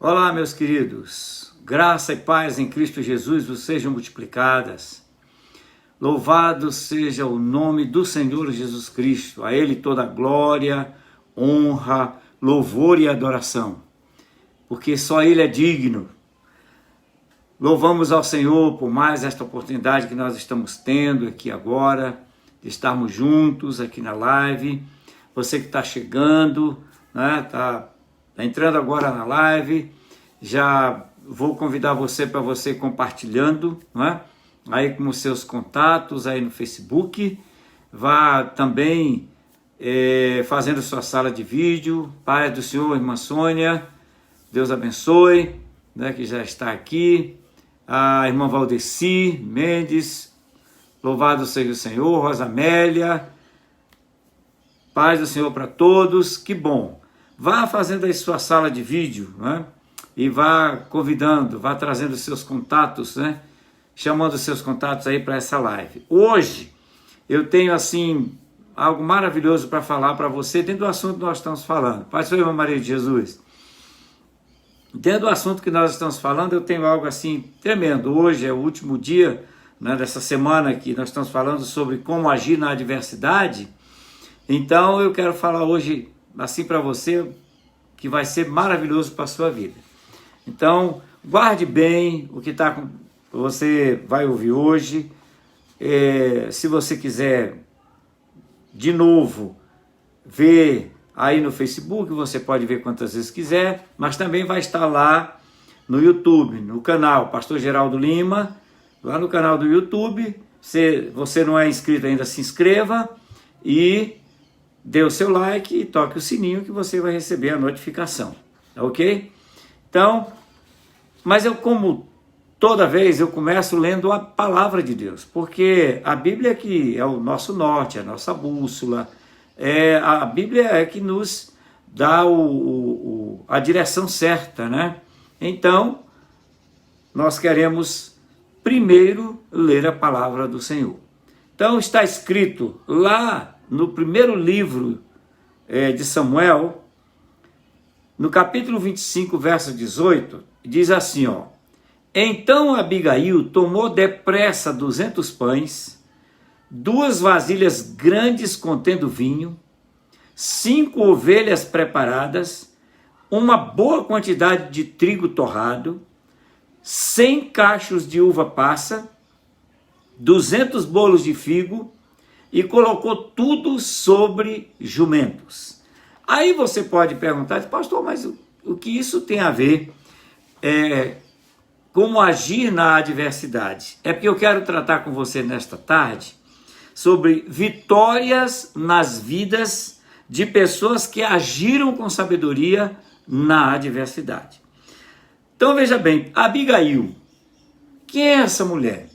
Olá, meus queridos, graça e paz em Cristo Jesus vos sejam multiplicadas. Louvado seja o nome do Senhor Jesus Cristo, a Ele toda glória, honra, louvor e adoração, porque só Ele é digno. Louvamos ao Senhor por mais esta oportunidade que nós estamos tendo aqui agora, de estarmos juntos aqui na live. Você que está chegando, né, está entrando agora na live, já vou convidar você para você compartilhando, né, aí com os seus contatos aí no Facebook. Vá também fazendo sua sala de vídeo. Pai do Senhor, irmã Sônia, Deus abençoe, né, que já está aqui. A irmã Valdeci Mendes, louvado seja o Senhor. Rosa Amélia, paz do Senhor para todos, que bom. Vá fazendo aí sua sala de vídeo, né? E vá convidando, vá trazendo seus contatos, né? Chamando seus contatos aí para essa live. Hoje eu tenho assim algo maravilhoso para falar para você dentro do assunto que nós estamos falando. Paz do Senhor, irmã Maria de Jesus. Dentro do assunto que nós estamos falando, eu tenho algo assim tremendo. Hoje é o último dia, né, dessa semana que nós estamos falando sobre como agir na adversidade. Então eu quero falar hoje assim para você, que vai ser maravilhoso para a sua vida. Então guarde bem o que você vai ouvir hoje. Se você quiser de novo ver aí no Facebook, você pode ver quantas vezes quiser, mas também vai estar lá no YouTube, no canal Pastor Geraldo Lima, lá no canal do YouTube. Se você não é inscrito ainda, se inscreva e dê o seu like e toque o sininho que você vai receber a notificação, ok? Então, mas eu, como toda vez, eu começo lendo a palavra de Deus, porque a Bíblia que é o nosso norte, a nossa bússola, a Bíblia é que nos dá a direção certa, né? Então, nós queremos primeiro ler a palavra do Senhor. Então, está escrito lá no primeiro livro de Samuel, no capítulo 25, verso 18, diz assim, ó: Então Abigail tomou depressa 200 pães, 2 vasilhas grandes contendo vinho, 5 ovelhas preparadas, uma boa quantidade de trigo torrado, 100 cachos de uva passa, 200 bolos de figo, e colocou tudo sobre jumentos. Aí você pode perguntar, pastor, mas o que isso tem a ver como agir na adversidade? É porque eu quero tratar com você nesta tarde sobre vitórias nas vidas de pessoas que agiram com sabedoria na adversidade. Então veja bem, Abigail, quem é essa mulher?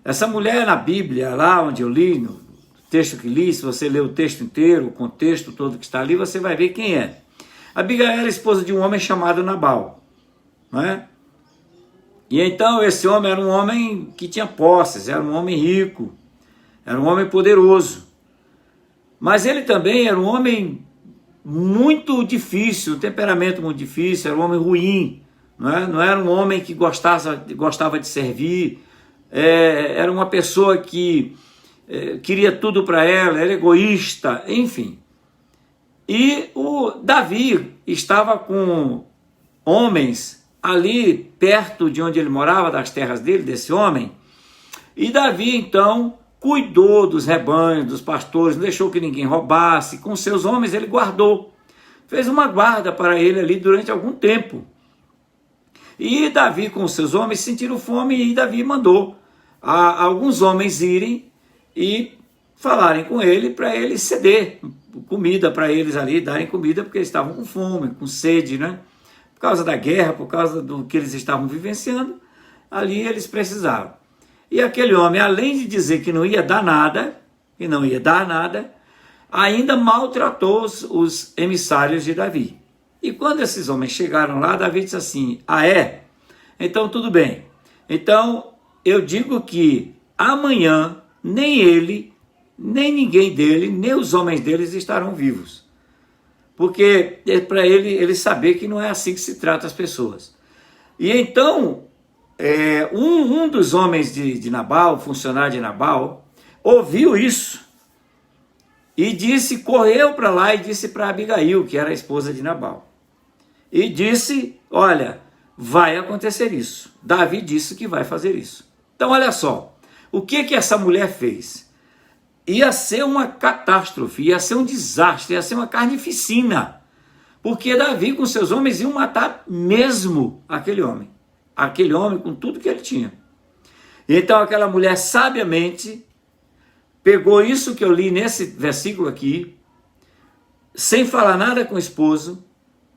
Essa mulher na Bíblia, lá onde eu li, no texto que li, se você ler o texto inteiro, o contexto todo que está ali, você vai ver quem é. Abigail era esposa de um homem chamado Nabal, não é? E então esse homem era um homem que tinha posses, era um homem rico, era um homem poderoso. Mas ele também era um homem muito difícil, um temperamento muito difícil, era um homem ruim, não é? Não era um homem que gostava de servir, era uma pessoa que queria tudo para ela, era egoísta, enfim. E o Davi estava com homens ali perto de onde ele morava, das terras dele, desse homem, e Davi então cuidou dos rebanhos, dos pastores, não deixou que ninguém roubasse, com seus homens ele guardou, fez uma guarda para ele ali durante algum tempo. E Davi com seus homens sentiram fome e Davi mandou alguns homens irem e falarem com ele para ele ceder comida para eles ali, darem comida, porque eles estavam com fome, com sede, né? Por causa da guerra, por causa do que eles estavam vivenciando, ali eles precisavam. E aquele homem, além de dizer que não ia dar nada, ainda maltratou os emissários de Davi. E quando esses homens chegaram lá, Davi disse assim: então tudo bem. Então eu digo que amanhã nem ele, nem ninguém dele, nem os homens deles estarão vivos. porque para ele saber que não é assim que se trata as pessoas. E então, um dos homens de Nabal, funcionário de Nabal, ouviu isso e correu para lá e disse para Abigail, que era a esposa de Nabal, e disse: olha, vai acontecer isso. Davi disse que vai fazer isso. Então olha só, o que essa mulher fez? Ia ser uma catástrofe, ia ser um desastre, ia ser uma carnificina, porque Davi com seus homens iam matar mesmo aquele homem com tudo que ele tinha. Então aquela mulher sabiamente pegou isso que eu li nesse versículo aqui, sem falar nada com o esposo,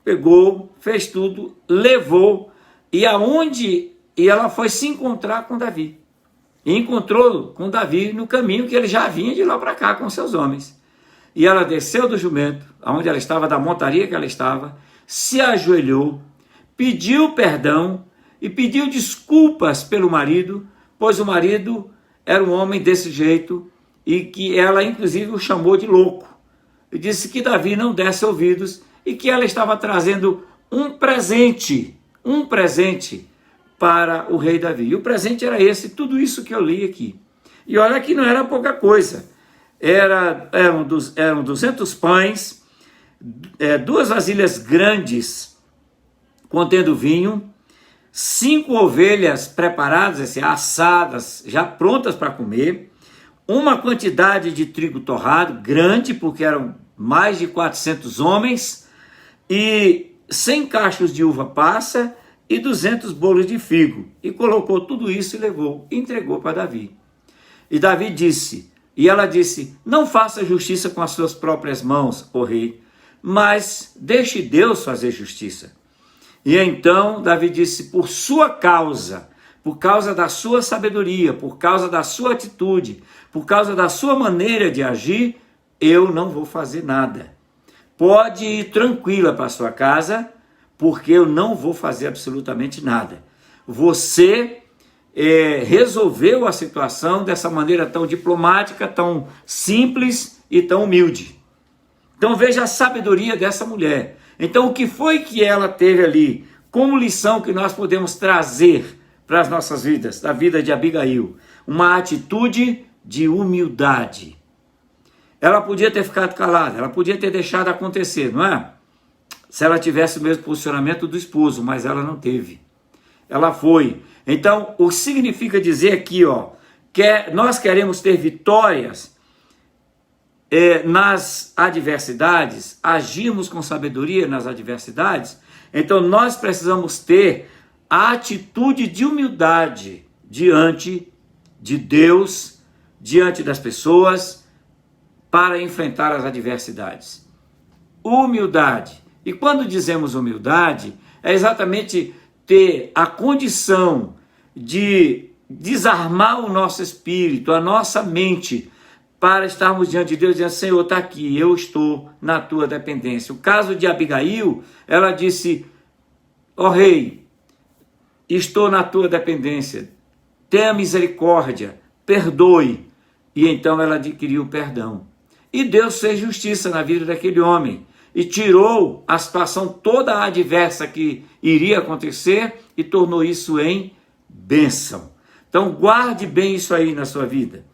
pegou, fez tudo, levou, e ela foi se encontrar com Davi. E encontrou com Davi no caminho que ele já vinha de lá para cá com seus homens. E ela desceu do jumento, onde ela estava, da montaria que ela estava, se ajoelhou, pediu perdão e pediu desculpas pelo marido, pois o marido era um homem desse jeito e que ela inclusive o chamou de louco. E disse que Davi não desse ouvidos e que ela estava trazendo um presente para o rei Davi. E o presente era esse, tudo isso que eu li aqui. E olha que não era pouca coisa. Eram 200 pães, 2 vasilhas grandes contendo vinho, 5 ovelhas preparadas, assim, assadas, já prontas para comer, uma quantidade de trigo torrado, grande, porque eram mais de 400 homens, e 100 cachos de uva passa, e 200 bolos de figo, e colocou tudo isso e levou, e entregou para Davi. E Davi disse, e ela disse: não faça justiça com as suas próprias mãos, ó rei, mas deixe Deus fazer justiça. E então Davi disse: por sua causa, por causa da sua sabedoria, por causa da sua atitude, por causa da sua maneira de agir, eu não vou fazer nada. Pode ir tranquila para a sua casa, porque eu não vou fazer absolutamente nada. Você resolveu a situação dessa maneira tão diplomática, tão simples e tão humilde. Então veja a sabedoria dessa mulher. Então o que foi que ela teve ali como lição que nós podemos trazer para as nossas vidas, da vida de Abigail? Uma atitude de humildade. Ela podia ter ficado calada, ela podia ter deixado acontecer, não é? Se ela tivesse o mesmo posicionamento do esposo, mas ela não teve. Ela foi. Então, o que significa dizer aqui, que nós queremos ter vitórias nas adversidades, agirmos com sabedoria nas adversidades, então nós precisamos ter a atitude de humildade diante de Deus, diante das pessoas, para enfrentar as adversidades. Humildade. E quando dizemos humildade, é exatamente ter a condição de desarmar o nosso espírito, a nossa mente, para estarmos diante de Deus dizendo: Senhor, está aqui, eu estou na tua dependência. O caso de Abigail, ela disse: ó rei, estou na tua dependência, tenha misericórdia, perdoe. E então ela adquiriu perdão. E Deus fez justiça na vida daquele homem e tirou a situação toda adversa que iria acontecer e tornou isso em bênção. Então guarde bem isso aí na sua vida,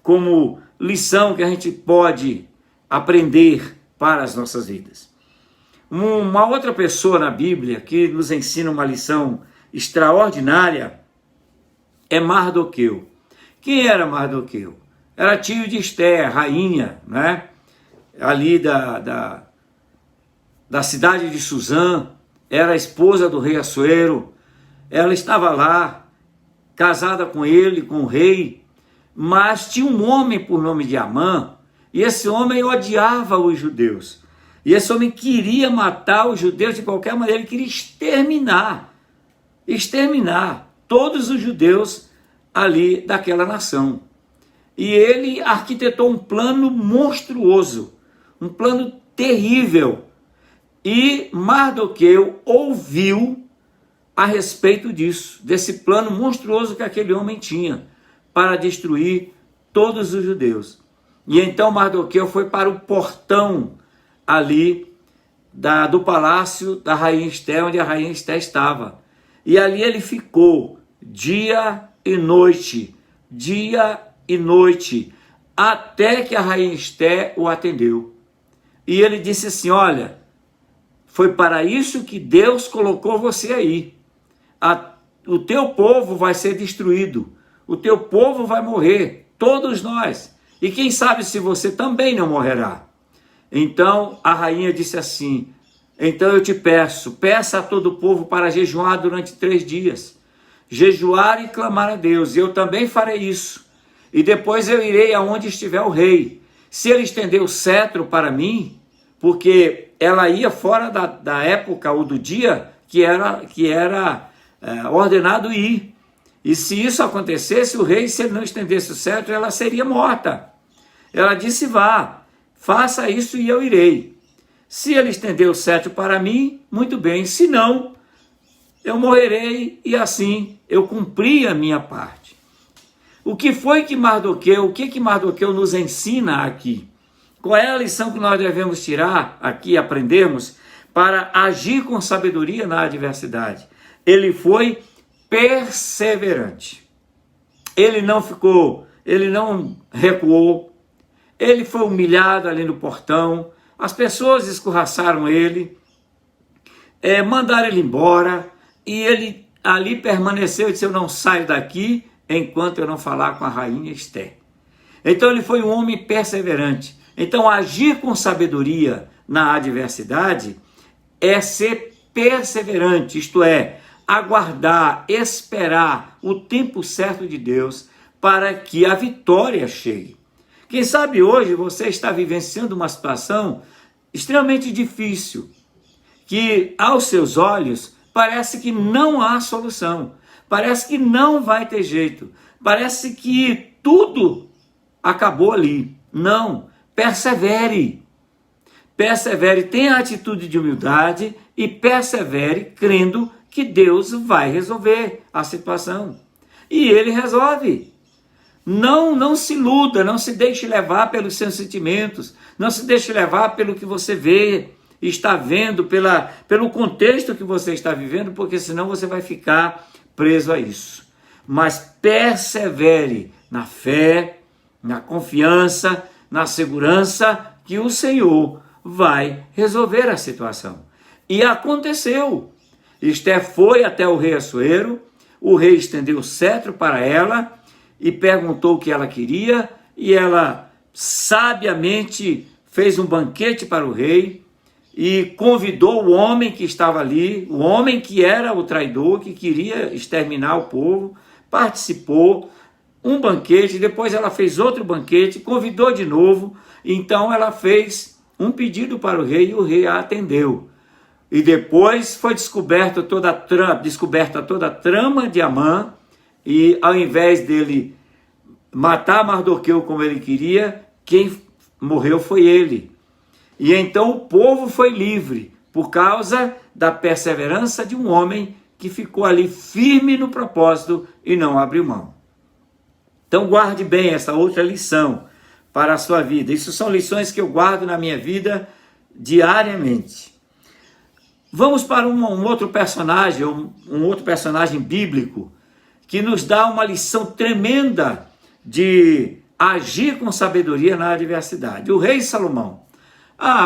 como lição que a gente pode aprender para as nossas vidas. Uma outra pessoa na Bíblia que nos ensina uma lição extraordinária é Mardoqueu. Quem era Mardoqueu? Era tio de Esther, rainha, né? Ali da cidade de Suzã, era a esposa do rei Assuero. Ela estava lá, casada com ele, com o rei, mas tinha um homem por nome de Amã, e esse homem odiava os judeus. E esse homem queria matar os judeus de qualquer maneira, ele queria exterminar todos os judeus ali daquela nação. E ele arquitetou um plano monstruoso, um plano terrível. E Mardoqueu ouviu a respeito disso, desse plano monstruoso que aquele homem tinha para destruir todos os judeus. E então Mardoqueu foi para o portão ali do palácio da rainha Esté, onde a rainha Esté estava. E ali ele ficou dia e noite, até que a rainha Esté o atendeu. E ele disse assim: olha, foi para isso que Deus colocou você aí. O teu povo vai ser destruído, o teu povo vai morrer, todos nós. E quem sabe se você também não morrerá. Então a rainha disse assim: então eu te peça a todo o povo para jejuar durante 3 dias. Jejuar e clamar a Deus, e eu também farei isso. E depois eu irei aonde estiver o rei. Se ele estender o cetro para mim, porque ela ia fora da época ou do dia que era ordenado ir. E se isso acontecesse, o rei, se ele não estendesse o cetro, ela seria morta. Ela disse: vá, faça isso e eu irei. Se ele estender o cetro para mim, muito bem. Se não, eu morrerei, e assim eu cumpri a minha parte. O que que Mardoqueu nos ensina aqui? Qual é a lição que nós devemos tirar aqui, aprendermos, para agir com sabedoria na adversidade? Ele foi perseverante. Ele não recuou. Ele foi humilhado ali no portão. As pessoas escorraçaram ele, mandaram ele embora, e ele ali permaneceu e disse: eu não saio daqui enquanto eu não falar com a rainha Esté. Então ele foi um homem perseverante. Então agir com sabedoria na adversidade é ser perseverante, isto é, aguardar, esperar o tempo certo de Deus para que a vitória chegue. Quem sabe hoje você está vivenciando uma situação extremamente difícil, que aos seus olhos parece que não há solução, parece que não vai ter jeito, parece que tudo acabou ali. Não, persevere, tenha a atitude de humildade e persevere crendo que Deus vai resolver a situação. E Ele resolve. Não se iluda, não se deixe levar pelos seus sentimentos, não se deixe levar pelo que você vê, está vendo, pelo contexto que você está vivendo, porque senão você vai ficar preso a isso. Mas persevere na fé, na confiança, na segurança que o Senhor vai resolver a situação. E aconteceu. Esté foi até o rei Assuero, o rei estendeu o cetro para ela e perguntou o que ela queria, e ela sabiamente fez um banquete para o rei e convidou o homem que estava ali, o homem que era o traidor, que queria exterminar o povo, participou, um banquete, depois ela fez outro banquete, convidou de novo, então ela fez um pedido para o rei e o rei a atendeu. E depois foi descoberta toda a trama de Amã, e ao invés dele matar Mardoqueu como ele queria, quem morreu foi ele. E então o povo foi livre, por causa da perseverança de um homem que ficou ali firme no propósito e não abriu mão. Então guarde bem essa outra lição para a sua vida. Isso são lições que eu guardo na minha vida diariamente. Vamos para um outro personagem, um outro personagem bíblico, que nos dá uma lição tremenda de agir com sabedoria na adversidade. O rei Salomão.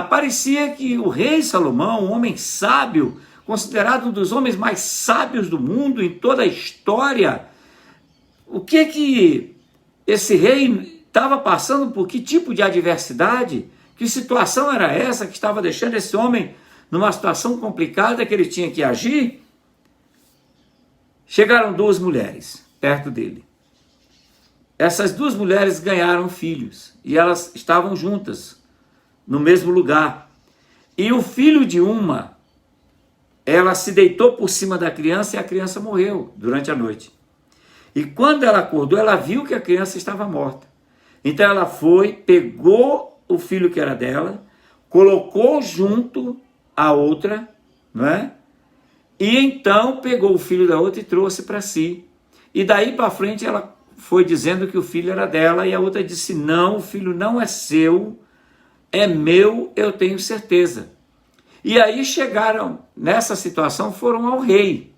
Parecia que o rei Salomão, um homem sábio, considerado um dos homens mais sábios do mundo em toda a história, o que esse rei estava passando, por que tipo de adversidade? Que situação era essa que estava deixando esse homem numa situação complicada que ele tinha que agir? Chegaram 2 mulheres perto dele. Essas 2 mulheres ganharam filhos e elas estavam juntas no mesmo lugar. E o filho de uma, ela se deitou por cima da criança e a criança morreu durante a noite. E quando ela acordou, ela viu que a criança estava morta. Então ela foi, pegou o filho que era dela, colocou junto a outra, não é? E então pegou o filho da outra e trouxe para si. E daí para frente ela foi dizendo que o filho era dela, e a outra disse: não, o filho não é seu, é meu, eu tenho certeza. E aí chegaram, nessa situação, foram ao rei,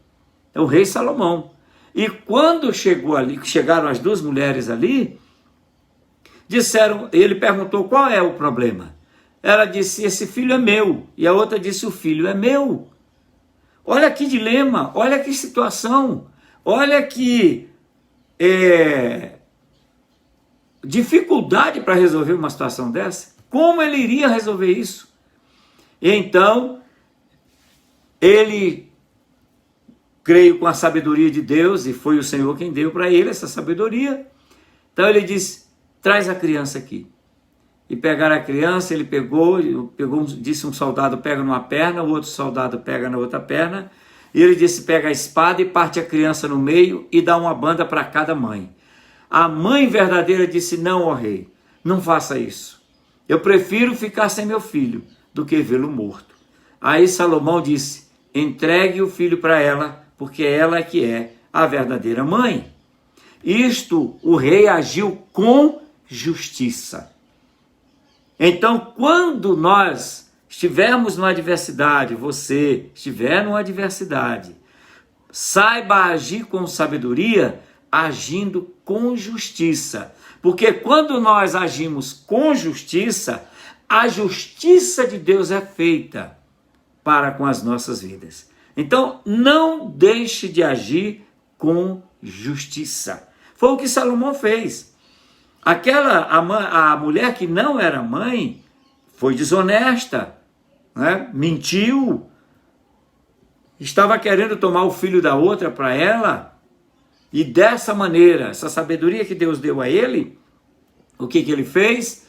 o rei Salomão. E quando chegaram as duas mulheres ali, ele perguntou qual é o problema. Ela disse, esse filho é meu. E a outra disse, o filho é meu. Olha que dilema, olha que situação, olha que dificuldade para resolver uma situação dessa. Como ele iria resolver isso? E então, ele, creio com a sabedoria de Deus, e foi o Senhor quem deu para ele essa sabedoria. Então ele disse, traz a criança aqui. E pegaram a criança, ele pegou, disse um soldado pega numa perna, o outro soldado pega na outra perna, e ele disse, pega a espada e parte a criança no meio e dá uma banda para cada mãe. A mãe verdadeira disse, não, ó rei, não faça isso. Eu prefiro ficar sem meu filho do que vê-lo morto. Aí Salomão disse, entregue o filho para ela, porque ela é que é a verdadeira mãe. Isto, o rei agiu com justiça. Então, quando nós estivermos numa adversidade, você estiver numa adversidade, saiba agir com sabedoria, agindo com justiça. Porque quando nós agimos com justiça, a justiça de Deus é feita para com as nossas vidas. Então, não deixe de agir com justiça. Foi o que Salomão fez. A mulher que não era mãe foi desonesta, né? Mentiu, estava querendo tomar o filho da outra para ela, e dessa maneira, essa sabedoria que Deus deu a ele, o que ele fez?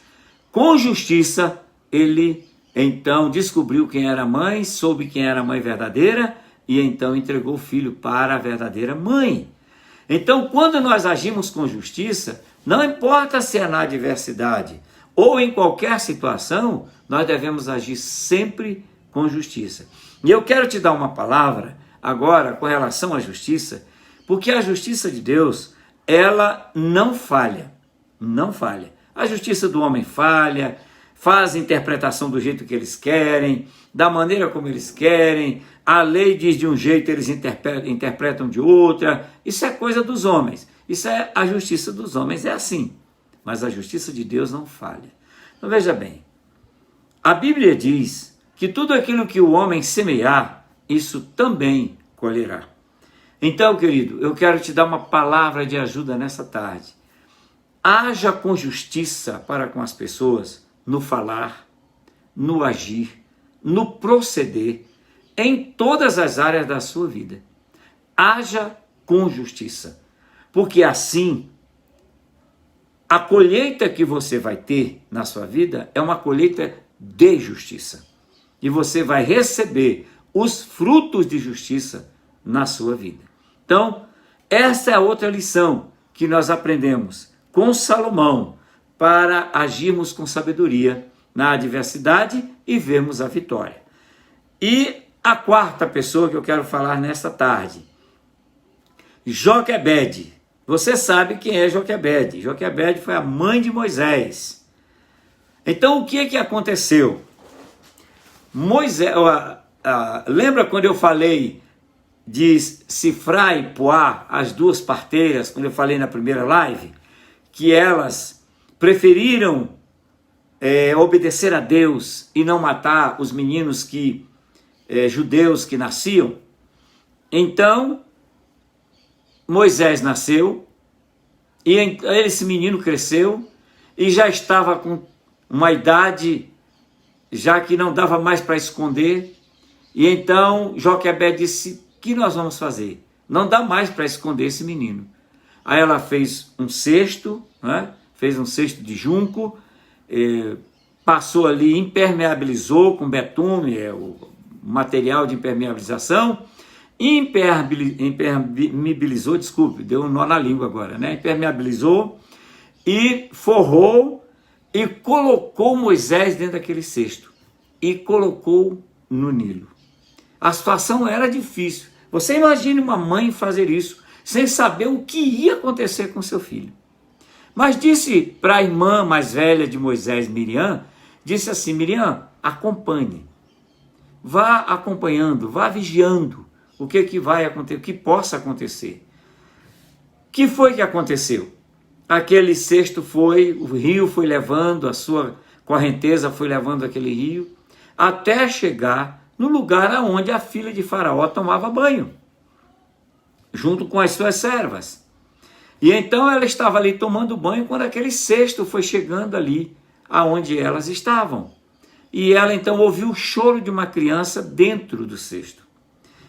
Com justiça, ele então descobriu quem era a mãe, soube quem era a mãe verdadeira, e então entregou o filho para a verdadeira mãe. Então, quando nós agimos com justiça, não importa se é na adversidade ou em qualquer situação, nós devemos agir sempre com justiça. E eu quero te dar uma palavra agora com relação à justiça, porque a justiça de Deus, ela não falha, não falha. A justiça do homem falha, faz a interpretação do jeito que eles querem, da maneira como eles querem, a lei diz de um jeito, eles interpretam de outra. Isso é coisa dos homens, isso é a justiça dos homens, é assim. Mas a justiça de Deus não falha. Então veja bem, a Bíblia diz que tudo aquilo que o homem semear, isso também colherá. Então, querido, eu quero te dar uma palavra de ajuda nessa tarde. Haja com justiça para com as pessoas, no falar, no agir, no proceder, em todas as áreas da sua vida. Haja com justiça, porque assim, a colheita que você vai ter na sua vida é uma colheita de justiça. E você vai receber os frutos de justiça na sua vida. Então, essa é a outra lição que nós aprendemos com Salomão para agirmos com sabedoria na adversidade e vermos a vitória. E a quarta pessoa que eu quero falar nesta tarde, Joquebede. Você sabe quem é Joquebede. Joquebede foi a mãe de Moisés. Então, o que aconteceu? Lembra quando eu falei de Sifra e Puá, as duas parteiras, quando eu falei na primeira live, que elas preferiram obedecer a Deus e não matar os meninos judeus que nasciam? Então, Moisés nasceu, e esse menino cresceu, e já estava com uma idade, já que não dava mais para esconder, e então Joquebede disse, o que nós vamos fazer? Não dá mais para esconder esse menino. Aí ela fez um cesto, né? Fez um cesto de junco, passou ali, impermeabilizou com betume, o material de impermeabilização, impermeabilizou, desculpe, deu um nó na língua agora, né? Impermeabilizou e forrou e colocou Moisés dentro daquele cesto e colocou no Nilo. A situação era difícil. Você imagine uma mãe fazer isso sem saber o que ia acontecer com seu filho. Mas disse para a irmã mais velha de Moisés, Miriam, disse assim, Miriam, acompanhe. vá acompanhando, vá vigiando o que vai acontecer, o que possa acontecer. O que foi que aconteceu? Aquele cesto o rio foi levando, a sua correnteza foi levando aquele rio, até chegar no lugar onde a filha de Faraó tomava banho, junto com as suas servas. E então ela estava ali tomando banho quando aquele cesto foi chegando ali aonde elas estavam. E ela então ouviu o choro de uma criança dentro do cesto.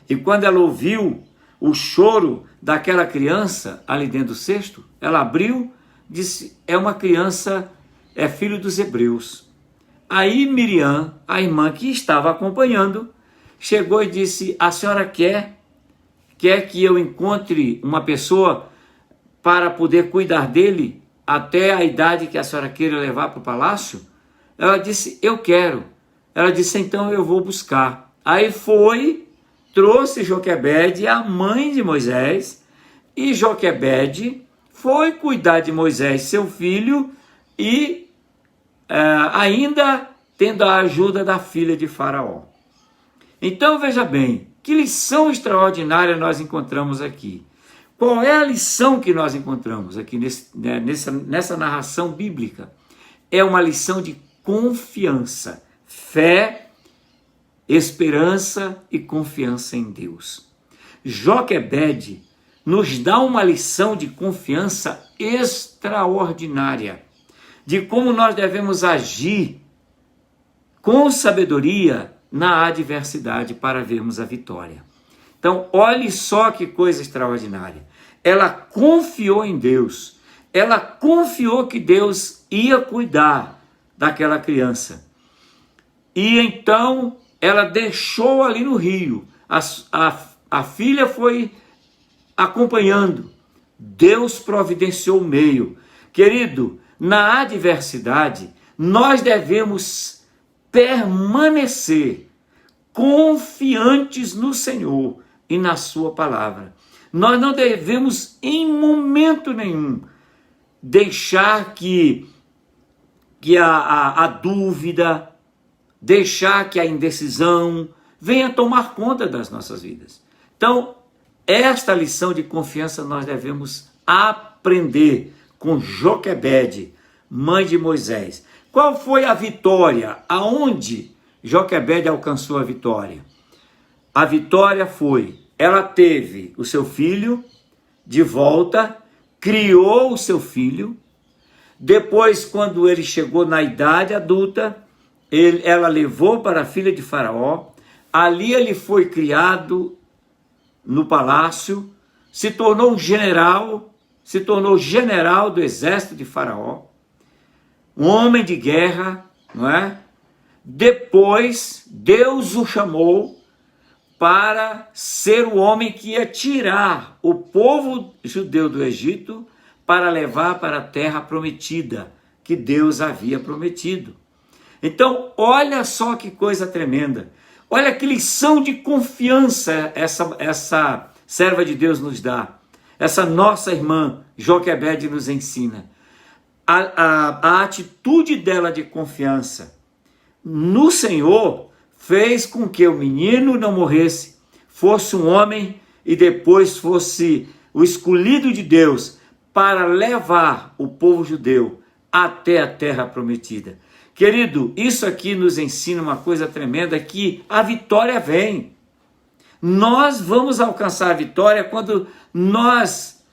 E quando ela ouviu o choro daquela criança ali dentro do cesto, ela abriu, disse, é uma criança, é filho dos hebreus. Aí Miriam, a irmã que estava acompanhando, chegou e disse, a senhora quer que eu encontre uma pessoa para poder cuidar dele até a idade que a senhora queira levar para o palácio? Ela disse, eu quero. Ela disse, então eu vou buscar. Aí foi, trouxe Joquebede, a mãe de Moisés, e Joquebede foi cuidar de Moisés, seu filho, e ainda tendo a ajuda da filha de Faraó. Então veja bem, que lição extraordinária nós encontramos aqui. Qual é a lição que nós encontramos aqui nessa narração bíblica? É uma lição de confiança, fé, esperança e confiança em Deus. Joquebede nos dá uma lição de confiança extraordinária, de como nós devemos agir com sabedoria na adversidade para vermos a vitória. Então, olhe só que coisa extraordinária. Ela confiou em Deus. Ela confiou que Deus ia cuidar daquela criança. E então, ela deixou ali no rio. A filha foi acompanhando. Deus providenciou o meio. Querido, na adversidade, nós devemos permanecer confiantes no Senhor e na sua palavra. Nós não devemos em momento nenhum deixar que a dúvida, deixar que a indecisão venha tomar conta das nossas vidas. Então, esta lição de confiança nós devemos aprender com Joquebede, mãe de Moisés. Qual foi a vitória? Aonde Joquebede alcançou a vitória? A vitória foi, ela teve o seu filho de volta, criou o seu filho, depois quando ele chegou na idade adulta, ela levou para a filha de Faraó, ali ele foi criado no palácio, se tornou general do exército de Faraó, um homem de guerra, não é? Depois, Deus o chamou para ser o homem que ia tirar o povo judeu do Egito para levar para a terra prometida, que Deus havia prometido. Então, olha só que coisa tremenda. Olha que lição de confiança essa serva de Deus nos dá. Essa nossa irmã Joquebede nos ensina. A atitude dela de confiança no Senhor fez com que o menino não morresse, fosse um homem e depois fosse o escolhido de Deus para levar o povo judeu até a terra prometida. Querido, isso aqui nos ensina uma coisa tremenda, que a vitória vem. Nós vamos alcançar a vitória quando nós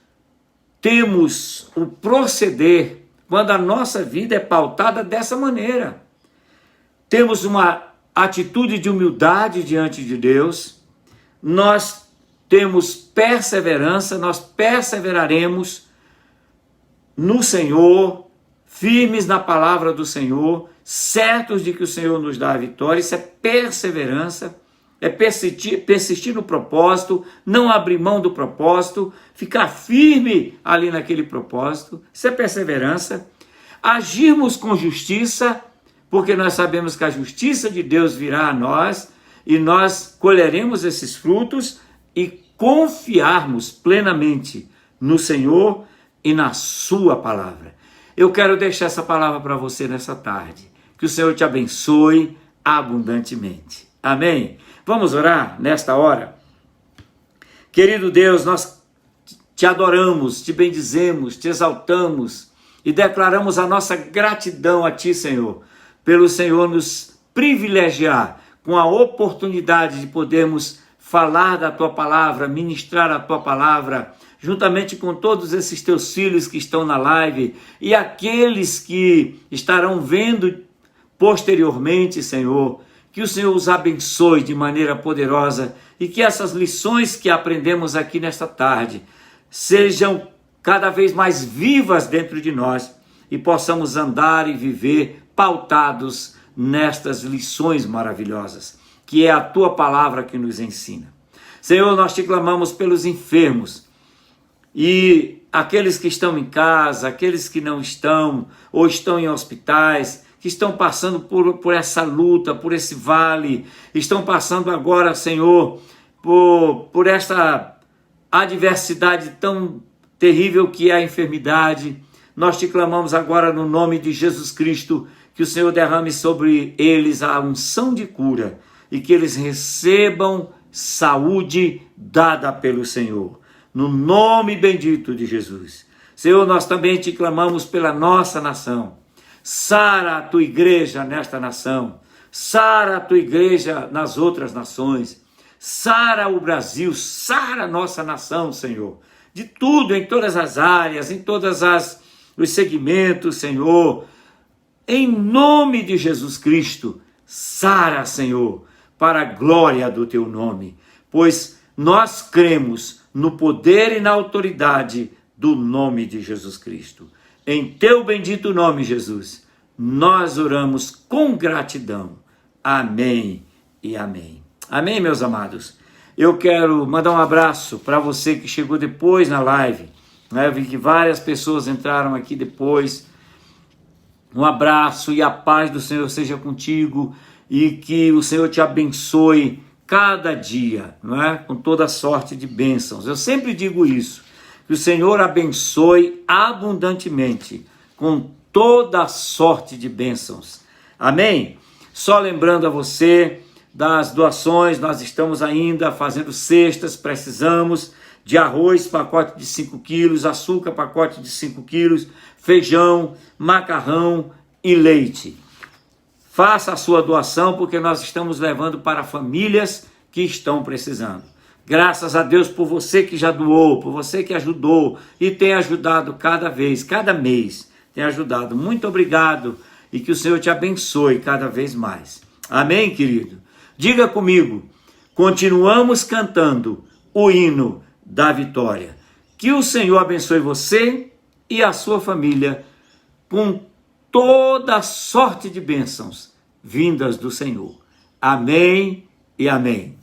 temos o proceder, quando a nossa vida é pautada dessa maneira. Temos uma atitude de humildade diante de Deus, nós temos perseverança, nós perseveraremos no Senhor, firmes na palavra do Senhor, certos de que o Senhor nos dá a vitória. Isso é perseverança, é persistir no propósito, não abrir mão do propósito, ficar firme ali naquele propósito. Isso é perseverança. Agirmos com justiça, porque nós sabemos que a justiça de Deus virá a nós e nós colheremos esses frutos, e confiarmos plenamente no Senhor e na sua palavra. Eu quero deixar essa palavra para você nessa tarde. Que o Senhor te abençoe abundantemente. Amém. Vamos orar nesta hora. Querido Deus, nós te adoramos, te bendizemos, te exaltamos e declaramos a nossa gratidão a ti, Senhor, pelo Senhor nos privilegiar com a oportunidade de podermos falar da tua palavra, ministrar a tua palavra, juntamente com todos esses teus filhos que estão na live e aqueles que estarão vendo posteriormente, Senhor. Que o Senhor os abençoe de maneira poderosa e que essas lições que aprendemos aqui nesta tarde sejam cada vez mais vivas dentro de nós e possamos andar e viver pautados nestas lições maravilhosas, que é a tua palavra que nos ensina. Senhor, nós te clamamos pelos enfermos e aqueles que estão em casa, aqueles que não estão ou estão em hospitais, que estão passando por essa luta, por esse vale, estão passando agora, Senhor, por essa adversidade tão terrível que é a enfermidade. Nós te clamamos agora no nome de Jesus Cristo, que o Senhor derrame sobre eles a unção de cura e que eles recebam saúde dada pelo Senhor, no nome bendito de Jesus. Senhor, nós também te clamamos pela nossa nação. Sara a tua igreja nesta nação, sara a tua igreja nas outras nações, sara o Brasil, sara a nossa nação, Senhor, de tudo, em todas as áreas, em todos os segmentos, Senhor, em nome de Jesus Cristo, sara, Senhor, para a glória do teu nome, pois nós cremos no poder e na autoridade do nome de Jesus Cristo. Em teu bendito nome, Jesus, nós oramos com gratidão. Amém e amém. Amém, meus amados. Eu quero mandar um abraço para você que chegou depois na live. Eu vi que várias pessoas entraram aqui depois. Um abraço e a paz do Senhor seja contigo e que o Senhor te abençoe cada dia, não é? Com toda sorte de bênçãos. Eu sempre digo isso. Que o Senhor abençoe abundantemente, com toda sorte de bênçãos. Amém? Só lembrando a você das doações, nós estamos ainda fazendo cestas, precisamos de arroz, pacote de 5 quilos, açúcar, pacote de 5 quilos, feijão, macarrão e leite. Faça a sua doação, porque nós estamos levando para famílias que estão precisando. Graças a Deus por você que já doou, por você que ajudou e tem ajudado cada vez, cada mês, tem ajudado. Muito obrigado e que o Senhor te abençoe cada vez mais. Amém, querido? Diga comigo, continuamos cantando o hino da vitória. Que o Senhor abençoe você e a sua família com toda sorte de bênçãos vindas do Senhor. Amém e amém.